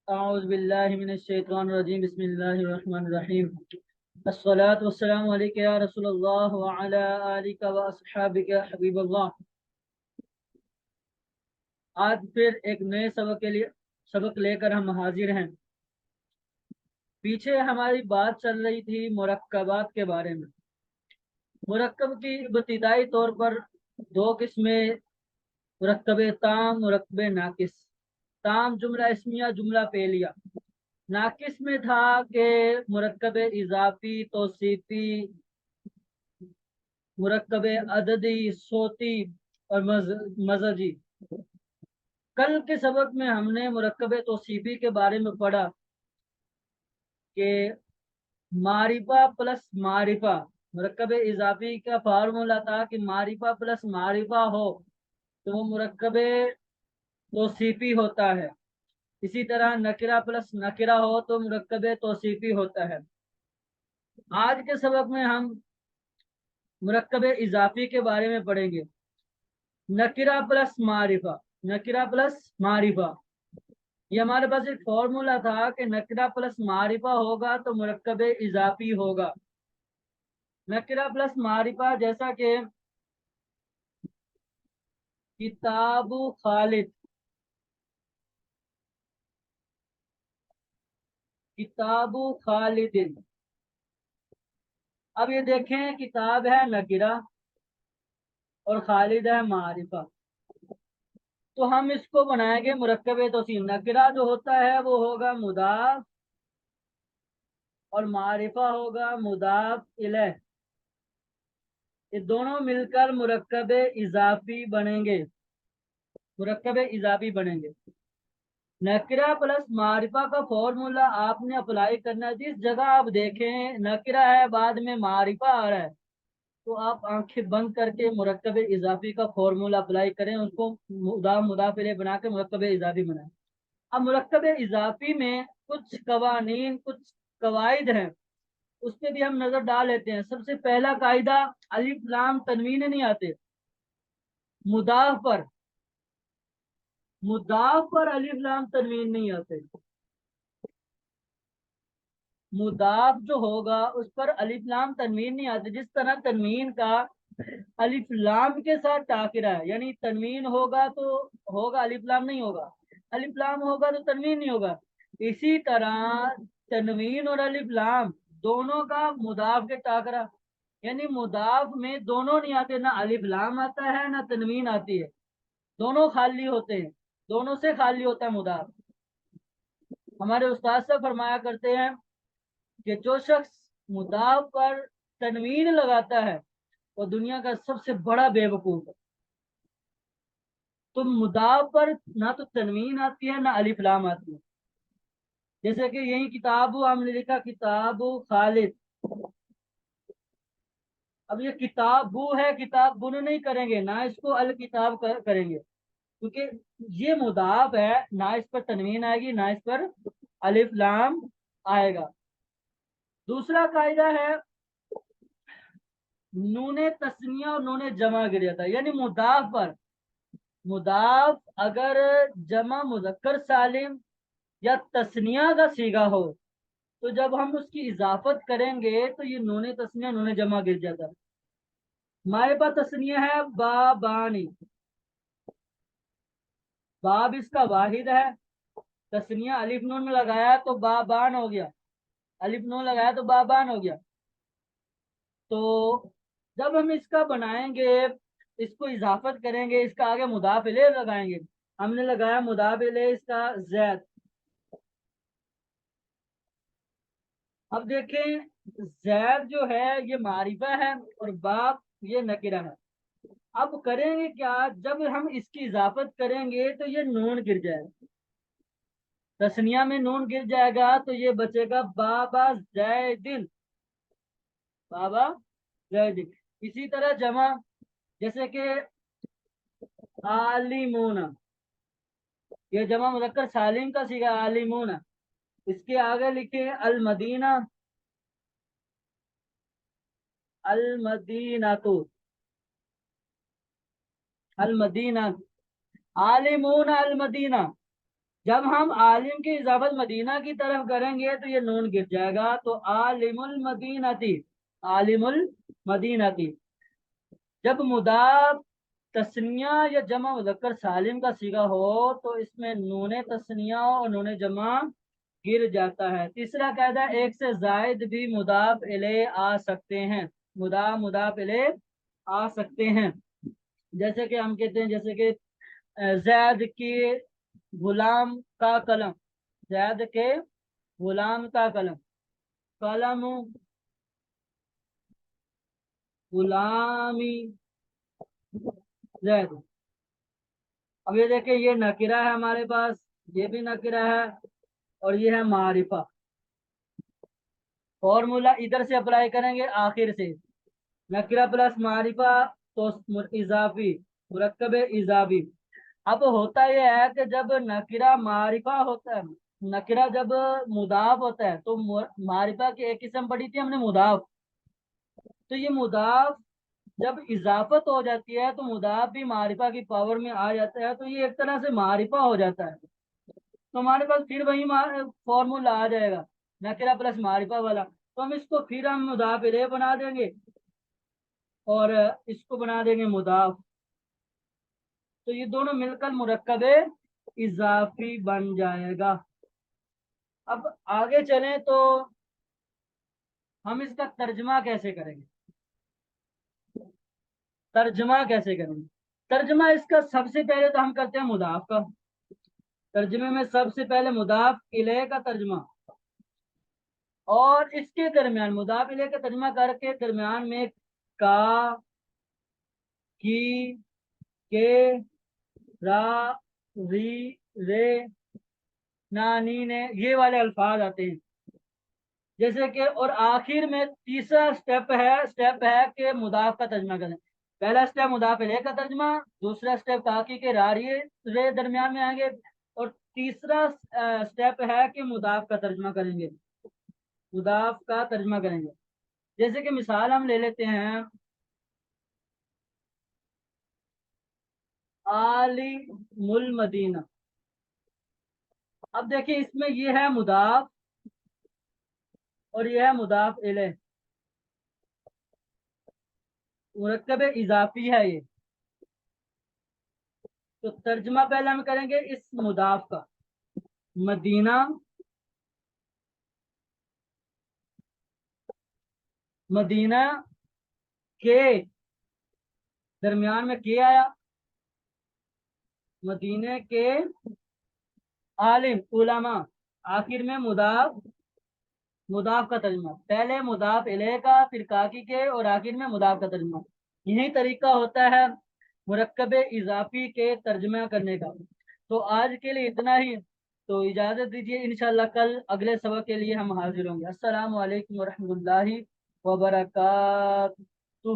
अऊज़ु बिल्लाहि मिनश शैतानिर रजीम बिस्मिल्लाहिर रहमानिर रहीम अस्सलातु वस्सलामु अलैका या रसूलल्लाह व अला आलिका व अस्हाबिका हबीबल्लाह। आज फिर एक नए सबक लेकर हम हाजिर हैं। पीछे हमारी बात चल रही थी मुरक्कबात के बारे में। मुरक्कब की इब्तिदाई तौर पर दो किस्में, मुरक्कब ताम, मुरक्कब नाकिस। ताम जुमला इस्मिया, जुमला पेलिया। नाकिस में था कि मुरक्कब इजाफी, तौसीफी, मुरक्कब अददी, सोती और मजजी। कल के सबक में हमने मुरक्कब तौसीफी के बारे में पढ़ा कि मारिफा प्लस मारिफा, मुरक्कब इजाफी का फार्मूला था कि मारिफा प्लस मारिफा हो तो वो मुरक्कब तौसीफी होता है। इसी तरह नकिरा प्लस नकिरा हो तो मुरक्कब तौसीफी होता है। आज के सबक में हम मुरक्कब इजाफी के बारे में पढ़ेंगे। नकिरा प्लस मारिफा, नकिरा प्लस मारिफा, ये हमारे पास एक फॉर्मूला था कि नकिरा प्लस मारिफा होगा तो मुरक्कब इजाफी होगा। नकिरा प्लस मारिफा जैसा कि किताबु खालिद, किताबु खालिदिन। अब ये देखें, किताब है नकिरा और खालिद है मारिफा, तो हम इसको बनाएंगे मुरक्कब तौसीफ। नकिरा जो होता है वो होगा मुदाफ और मारिफा होगा मुदाफ इलैह। ये दोनों मिलकर मुरक्कब इजाफी बनेंगे, मुरक्कब इजाफी बनेंगे। नकिरा प्लस मारिफा का फॉर्मूला आपने अप्लाई करना है। जिस जगह आप देखें नकिरा है बाद में मारिफा आ रहा है तो आप आंखें बंद करके मुरक्कब इजाफी का फॉर्मूला अप्लाई करें, उसको मुदाफिले बना के मुरक्कब इजाफी बनाएं। अब मुरक्कब इजाफी में कुछ कवानीन, कुछ कवायद हैं, उस पर भी हम नजर डाल लेते हैं। सबसे पहला कायदा, अलिफ लाम तनवीन नहीं आते। मुदाफ पर, मुदाफ पर अलिफ लाम तनवीन नहीं आते। मुदाफ जो होगा उस पर अलिफ लाम तनवीन नहीं आते। जिस तरह तनवीन का अलिफ लाम के साथ टाकरा है, यानी तनवीन होगा तो होगा, अलिफ लाम नहीं होगा। अलिफ लाम होगा तो तनवीन नहीं होगा। इसी तरह तनवीन और अलिफ लाम दोनों का मुदाफ के टाकरा, यानी मुदाफ में दोनों नहीं आते, ना अलिफ लाम आता है ना तनवीन आती है, दोनों खाली होते हैं, दोनों से खाली होता है मुदाफ। हमारे उस्ताद से फरमाया करते हैं कि जो शख्स मुदाफ पर तनवीन लगाता है वो दुनिया का सबसे बड़ा बेवकूफ है। तो मुदाफ पर ना तो तनवीन आती है ना अलिफ लाम आती है। जैसे कि यही किताबु हमने लिखा, किताबु खालिद। अब ये किताबु है, किताब बुन नहीं करेंगे, ना इसको अल किताब करेंगे, क्योंकि ये मुदाफ है, ना इस पर तनवीन आएगी ना इस पर अलिफ लाम आएगा। दूसरा कायदा है नूने तस्निया और नूने जमा गिर जाता है, यानी मुदाफ पर, मुदाफ अगर जमा मुजक्कर सालिम या तस्निया का सीगा हो तो जब हम उसकी इजाफत करेंगे तो ये नूने तस्निया नूने जमा गिर जाता है। हमारे पास तस्निया है बाबानी, बाब इसका वाहिद है, तस्निया अलिफ नून में लगाया तो बाबान हो गया, अलिफ नून लगाया तो बाबान हो गया। तो जब हम इसका बनाएंगे, इसको इजाफत करेंगे, इसका आगे मुदाफ इलेह लगाएंगे। हमने लगाया मुदाफ इलेह इसका जैद। अब देखें, जैद जो है ये मारिफा है और बाप ये नकिरा है। अब करेंगे क्या, जब हम इसकी इजाफत करेंगे तो ये नून गिर जाएगा, तस्निया में नून गिर जाएगा तो ये बचेगा बाबा जैदिन, बाबा जैदिन। इसी तरह जमा, जैसे कि आलिमूना, ये जमा मुजक्कर सालिम का सीगा आलिमूना। इसके आगे लिखे अल मदीना, अल मदीना तो, अल मदीना, आलिमूना अल मदीना। जब हम आलिम की इजाफत मदीना की तरफ करेंगे तो ये नून गिर जाएगा, तो आलिमुल मदीनती, आलिमुल मदीनती। जब मुदाफ तस्निया या जमा मुजक्कर सालिम का सीगा हो तो इसमें नूने तस्निया और नूने जमा गिर जाता है। तीसरा कायदा, एक से जायद भी मुदाफ इले आ सकते हैं, मुदाफ इले आ सकते हैं। जैसे कि हम कहते हैं, जैसे कि जैद की गुलाम का कलम, जैद के गुलाम का कलम, कलम गुलामी जैद। अब ये देखिए, ये नकिरा है हमारे पास, ये भी नकिरा है, और ये है मारिफा। फॉर्मूला इधर से अप्लाई करेंगे आखिर से, नकिरा प्लस मारिफा तो इजाफी, मुरक्कब इजाफी। अब होता यह है कि जब नकिरा मारिफा होता है, नकिरा जब मुदाफ होता है तो मारिफा की एक किस्म पढ़ी थी हमने, मुदाफ। तो ये मुदाफ जब इजाफत हो जाती है तो मुदाफ भी मारिफा की पावर में आ जाता है, तो ये एक तरह से मारिफा हो जाता है। तो हमारे पास फिर वही फॉर्मूला आ जाएगा, नकिरा प्लस मारिफा वाला। तो हम इसको फिर हम मुदाफ इलेह बना देंगे और इसको बना देंगे मुदाफ। तो ये दोनों मिलकर मुरक्कब इजाफी बन जाएगा। अब आगे चलें तो हम इसका तर्जमा कैसे करेंगे, तर्जमा कैसे करेंगे। तर्जमा इसका सबसे पहले तो हम करते हैं मुदाफ का। तर्जमे में सबसे पहले मुदाफ इलेह का तर्जमा, और इसके दरमियान मुदाफ इलेह का तर्जमा करके दरमियान में का, की, के, रा, री, रे, ना, नी, ने, ये वाले अल्फाज आते हैं। जैसे कि, और आखिर में तीसरा स्टेप है कि मुदाफ का तर्जमा करें। पहला स्टेप मुदाफ इलेह का तर्जमा, दूसरा स्टेप ताकी के रारी रे दरमियान में आएंगे, और तीसरा स्टेप है कि मुदाफ का तर्जमा करेंगे, मुदाफ का तर्जमा करेंगे। जैसे कि मिसाल हम ले लेते हैं, आली मुल मदीना। अब देखिए, इसमें ये है मुदाफ और ये है मुदाफ इलेह, मुरक्कब इजाफी है ये। तो तर्जमा पहले हम करेंगे इस मुदाफ का, मदीना, मदीना के दरमियान में के आया, मदीने के आलिम उलमा, आखिर में मुदाफ, मुदाफ का तर्जमा, पहले मुदाफ इलेह का, फिर काकी के, और आखिर में मुदाफ का तर्जमा। यही तरीका होता है मुरक्कब इजाफी के तर्जमा करने का। तो आज के लिए इतना ही। तो इजाजत दीजिए, इंशाल्लाह कल अगले सबक के लिए हम हाजिर होंगे। अस्सलाम वालेकुम वरहमतुल्लाहि वबरकातुहू।